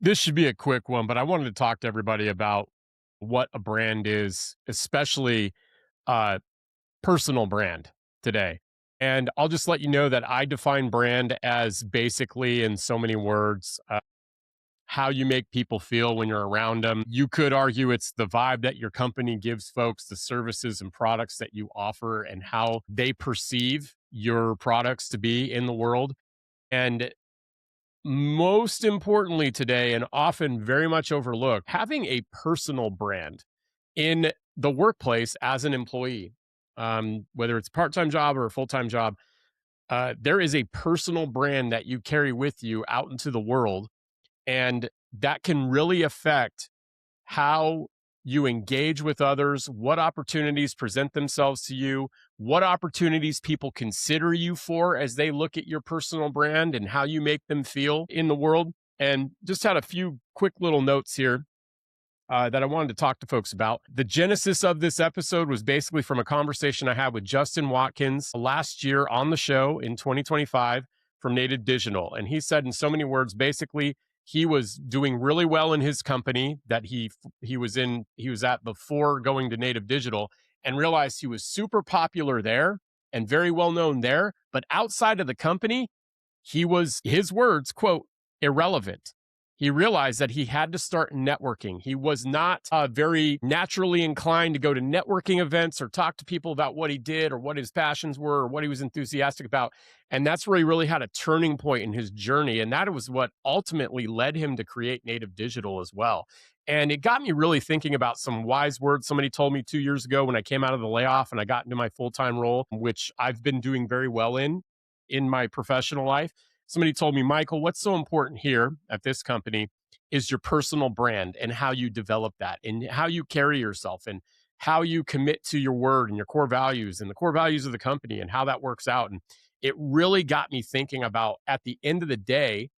This should be a quick one, but I wanted to talk to everybody about what a brand is, especially uh, personal brand today. And I'll just let you know that I define brand as basically, in so many words, how you make people feel when you're around them. You could argue it's the vibe that your company gives folks, the services and products that you offer, and how they perceive your products to be in the world. And most importantly today, and often very much overlooked, having a personal brand in the workplace as an employee, whether it's a part-time job or a full-time job, there is a personal brand that you carry with you out into the world, and that can really affect how you engage with others, what opportunities present themselves to you, what opportunities people consider you for as they look at your personal brand and how you make them feel in the world. And just had a few quick little notes here that I wanted to talk to folks about. The genesis of this episode was basically from a conversation I had with Justin Watkins last year on the show in 2025 from Native Digital. And he said in so many words, basically, he was doing really well in his company that he was at before going to Native Digital, and realized he was super popular there and very well known there, but outside of the company he was, his words, quote, irrelevant. He realized that he had to start networking. He was not very naturally inclined to go to networking events or talk to people about what he did or what his passions were or what he was enthusiastic about. And that's where he really had a turning point in his journey. And that was what ultimately led him to create Native Digital as well. And it got me really thinking about some wise words somebody told me 2 years ago when I came out of the layoff and I got into my full time role, which I've been doing very well in my professional life. Somebody told me, Michael, what's so important here at this company is your personal brand and how you develop that and how you carry yourself and how you commit to your word and your core values and the core values of the company and how that works out. And it really got me thinking about, at the end of the day,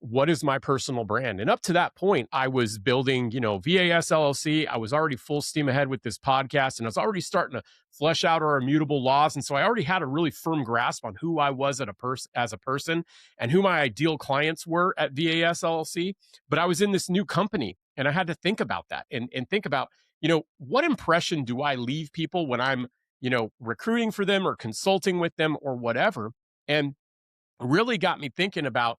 what is my personal brand? And up to that point, I was building, VAS LLC. I was already full steam ahead with this podcast, and I was already starting to flesh out our immutable laws. And so I already had a really firm grasp on who I was as a person and who my ideal clients were at VAS LLC. But I was in this new company and I had to think about that and think about, what impression do I leave people when I'm, recruiting for them or consulting with them or whatever. And really got me thinking about,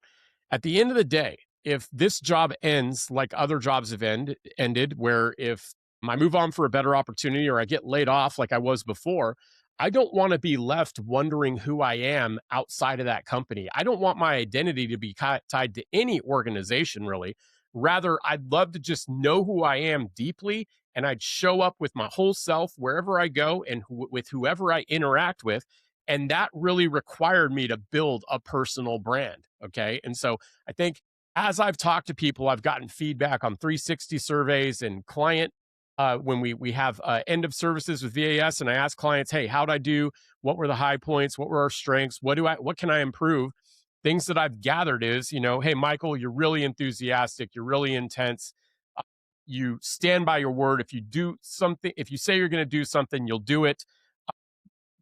at the end of the day, if this job ends like other jobs have ended, where if I move on for a better opportunity or I get laid off like I was before, I don't want to be left wondering who I am outside of that company. I don't want my identity to be tied to any organization, really. Rather, I'd love to just know who I am deeply, and I'd show up with my whole self wherever I go and with whoever I interact with. And that really required me to build a personal brand. Okay. And so I think as I've talked to people, I've gotten feedback on 360 surveys and client. When we have end of services with VAS, and I ask clients, "Hey, how'd I do? What were the high points? What were our strengths? What can I improve?" Things that I've gathered is, "Hey, Michael, you're really enthusiastic. You're really intense. Uh, you stand by your word. If you do something, if you say you're going to do something, you'll do it.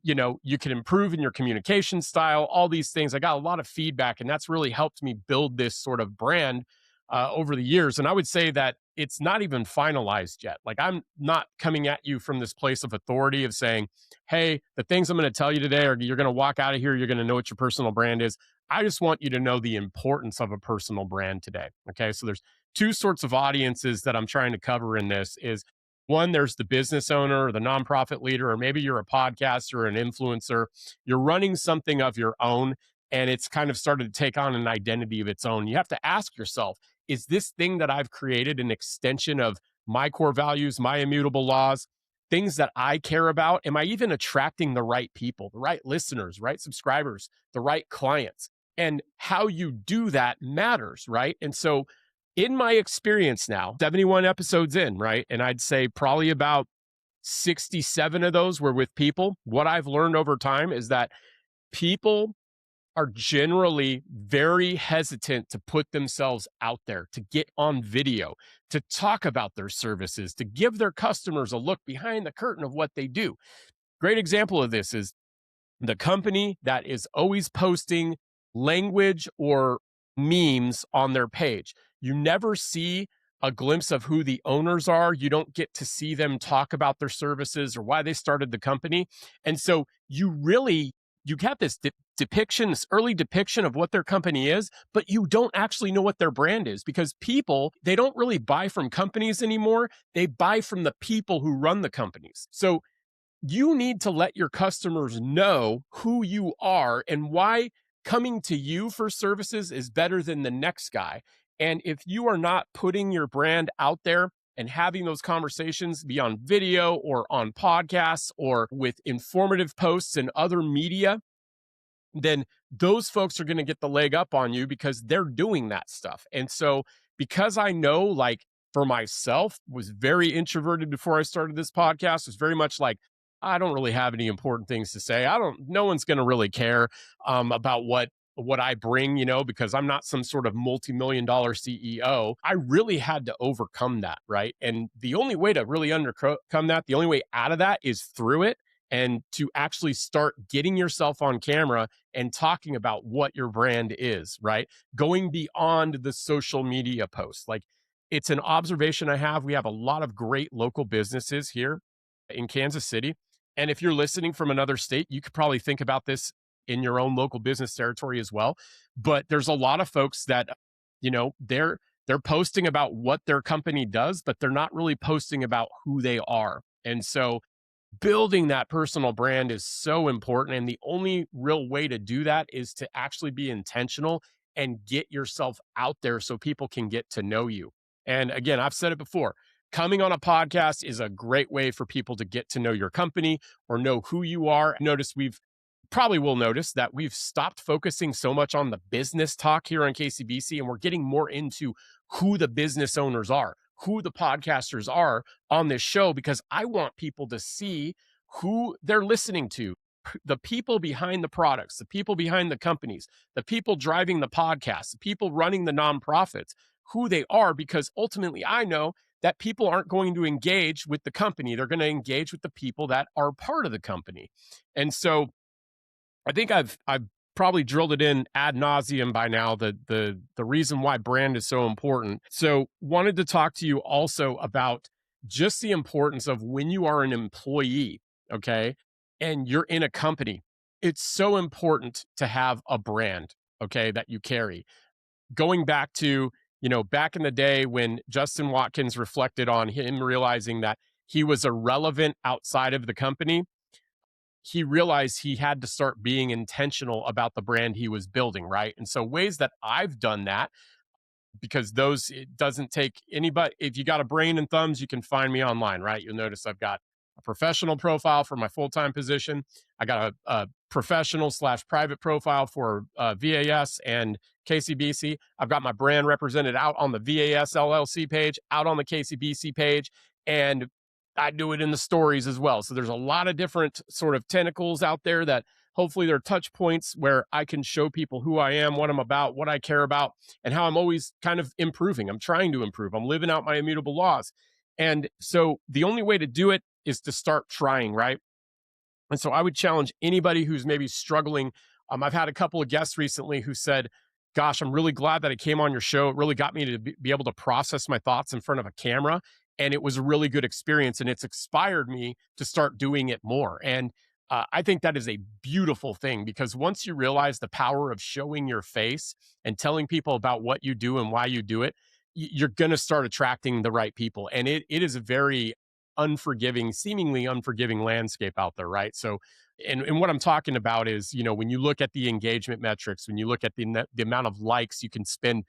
You can improve in your communication style, all these things." I got a lot of feedback, and that's really helped me build this sort of brand over the years. And I would say that it's not even finalized yet. Like, I'm not coming at you from this place of authority of saying, "Hey, the things I'm going to tell you today are, you're going to walk out of here, you're going to know what your personal brand is." I just want you to know the importance of a personal brand today. Okay. So there's two sorts of audiences that I'm trying to cover in this. Is one, there's the business owner or the nonprofit leader, or maybe you're a podcaster or an influencer. You're running something of your own, and it's kind of started to take on an identity of its own. You have to ask yourself, is this thing that I've created an extension of my core values, my immutable laws, things that I care about? Am I even attracting the right people, the right listeners, right subscribers, the right clients? And how you do that matters, right? And so, in my experience now, 71 episodes in, right? And I'd say probably about 67 of those were with people. What I've learned over time is that people are generally very hesitant to put themselves out there, to get on video, to talk about their services, to give their customers a look behind the curtain of what they do. Great example of this is the company that is always posting language or memes on their page. You never see a glimpse of who the owners are. You don't get to see them talk about their services or why they started the company. And so you have this depiction, this early depiction of what their company is, but you don't actually know what their brand is, because people, they don't really buy from companies anymore. They buy from the people who run the companies. So you need to let your customers know who you are and why coming to you for services is better than the next guy. And if you are not putting your brand out there and having those conversations, be on video or on podcasts or with informative posts and other media, then those folks are going to get the leg up on you because they're doing that stuff. And so, because I know, like, for myself, was very introverted before I started this podcast, was very much like, I don't really have any important things to say. No one's going to really care about what I bring, because I'm not some sort of multi-million dollar CEO. I really had to overcome that, right? And the only way to really overcome that, the only way out of that is through it, and to actually start getting yourself on camera and talking about what your brand is, right? Going beyond the social media posts. Like, it's an observation I have. We have a lot of great local businesses here in Kansas City. And if you're listening from another state, you could probably think about this in your own local business territory as well. But there's a lot of folks that, they're posting about what their company does, but they're not really posting about who they are. And so building that personal brand is so important. And the only real way to do that is to actually be intentional and get yourself out there so people can get to know you. And again, I've said it before, coming on a podcast is a great way for people to get to know your company or know who you are. Will notice that we've stopped focusing so much on the business talk here on KCBC, and we're getting more into who the business owners are, who the podcasters are on this show, because I want people to see who they're listening to, the people behind the products, the people behind the companies, the people driving the podcasts, the people running the nonprofits, who they are, because ultimately I know that people aren't going to engage with the company. They're going to engage with the people that are part of the company. And so I think I've probably drilled it in ad nauseum by now, the reason why brand is so important. So wanted to talk to you also about just the importance of when you are an employee, okay, and you're in a company. It's so important to have a brand, okay, that you carry. Going back to, back in the day when Justin Watkins reflected on him realizing that he was irrelevant outside of the company, he realized he had to start being intentional about the brand he was building, right? And so ways that I've done that, because it doesn't take anybody. If you got a brain and thumbs, you can find me online, right? You'll notice I've got a professional profile for my full-time position. I got a professional/private profile for VAS and KCBC. I've got my brand represented out on the VAS LLC page, out on the KCBC page, and I do it in the stories as well. So there's a lot of different sort of tentacles out there that hopefully they're touch points where I can show people who I am, what I'm about, what I care about, and how I'm always kind of improving. I'm trying to improve. I'm living out my immutable laws. And so the only way to do it is to start trying, right? And so I would challenge anybody who's maybe struggling. I've had a couple of guests recently who said, gosh, I'm really glad that I came on your show. It really got me to be able to process my thoughts in front of a camera. And it was a really good experience. And it's inspired me to start doing it more. And I think that is a beautiful thing, because once you realize the power of showing your face and telling people about what you do and why you do it, you're going to start attracting the right people. And it is a very seemingly unforgiving landscape out there, right? So, and what I'm talking about is, when you look at the engagement metrics, when you look at the amount of likes, you can spend,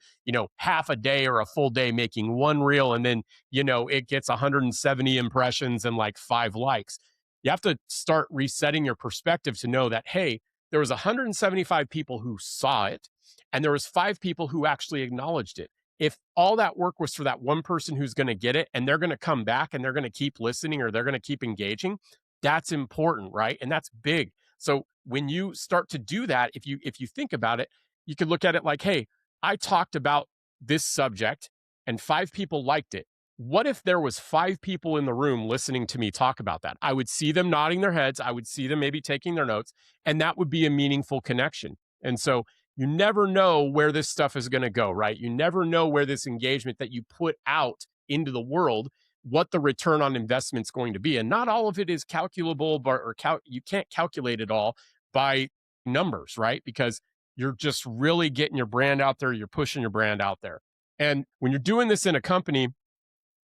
half a day or a full day making one reel, and then, it gets 170 impressions and like 5 likes. You have to start resetting your perspective to know that, hey, there was 175 people who saw it, and there was 5 people who actually acknowledged it. If all that work was for that one person who's going to get it, and they're going to come back and they're going to keep listening, or they're going to keep engaging, that's important, right? And that's big. So when you start to do that, if you think about it, you could look at it like, hey, I talked about this subject and 5 people liked it. What if there was 5 people in the room listening to me talk about that? I would see them nodding their heads. I would see them maybe taking their notes, and that would be a meaningful connection. And so you never know where this stuff is going to go, right? You never know where this engagement that you put out into the world, what the return on investment is going to be. And not all of it is calculable, but you can't calculate it all by numbers, right? Because you're just really getting your brand out there, you're pushing your brand out there. And when you're doing this in a company,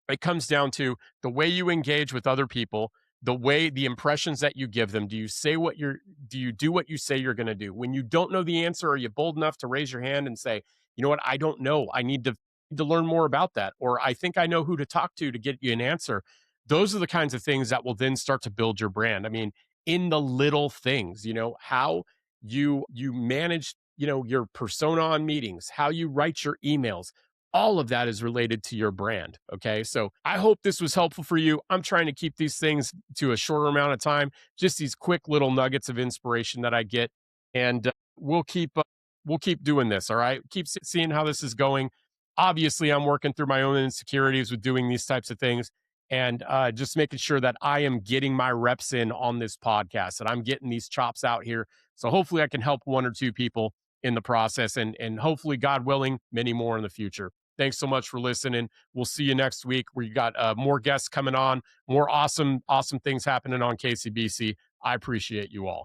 it comes down to the way you engage with other people, the impressions that you give them. Do you do what you say you're going to do? When you don't know the answer, are you bold enough to raise your hand and say, you know what, I don't know, I need to learn more about that, or I think I know who to talk to get you an answer. Those are the kinds of things that will then start to build your brand. I mean, in the little things, how you manage, your persona on meetings, how you write your emails, all of that is related to your brand. Okay. So I hope this was helpful for you. I'm trying to keep these things to a shorter amount of time, just these quick little nuggets of inspiration that I get. And we'll keep doing this. All right. Keep seeing how this is going. Obviously, I'm working through my own insecurities with doing these types of things, and just making sure that I am getting my reps in on this podcast, that I'm getting these chops out here. So hopefully I can help one or two people in the process, and hopefully, God willing, many more in the future. Thanks so much for listening. We'll see you next week. We got more guests coming on, more awesome things happening on KCBC. I appreciate you all.